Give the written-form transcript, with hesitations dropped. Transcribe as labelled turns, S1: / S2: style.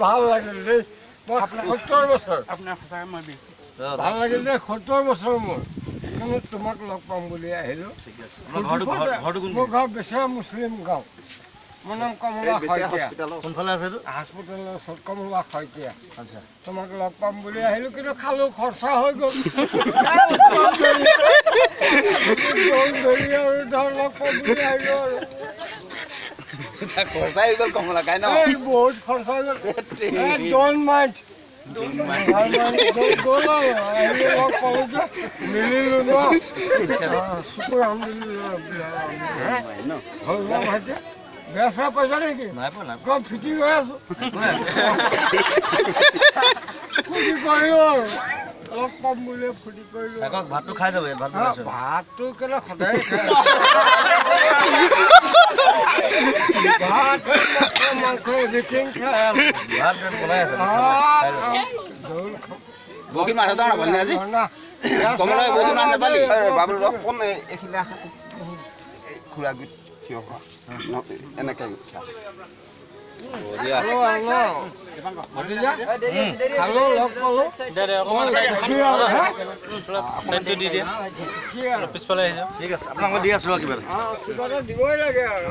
S1: ভাল লাগিল দেই মই 70 বছৰ
S2: আপোনাৰ সঁচাকৈ মই বিহু
S1: ভাল লাগিল দেই 70 বছৰ মোৰ কিন্তু তোমাক লগ পাম বুলি আহিলোঁ মোৰ গাঁও বেচেৰা মুছলিম গাঁও মোৰ নাম কমলা শইকীয়া
S3: কোনফালে আছে
S1: হাস্পতালৰ ওচৰত কমলা শইকীয়া আচ্ছা তোমাক লগ পাম বুলি আহিলোঁ কিন্তু খালোঁ খৰচা হৈ গ'ল আৰু ধৰ লগ পাম বুলি আহিলোঁ আৰু
S3: খৰচা হৈ গ'ল কমলা খাই ন
S1: বহুত খৰচা হৈ গ'ল ডোন্ট মাইণ্ড গ'ল আৰু আহিলোঁ লগ পালোঁ যে মিলিলোঁ ন শুকুৰ আলহামদুলিল্লাহ হ'ল ন ভাইটি বেয়া চেয়া পইচা নেকি কম ফিটিং হৈ আছোঁ ফূৰ্তি কৰিলোঁ আৰু লগ পাম বুলি ফূৰ্তি কৰিলোঁ
S3: ভাতটো খাই যাব
S1: ভাতটো কেলে সদায় খাই ভাত মাংস এভৰিথিং খাই
S3: বহুত মাছ এটা নাপালি আজি কমলা বহুত মাছ নাপালি বাবুল কোন এইখিনি খুৰা গুট থিয় হোৱা এনেকৈ পিছফালে ঠিক আছে আপোনালোকক দি আছোঁ কিবা
S1: দিবই লাগে আৰু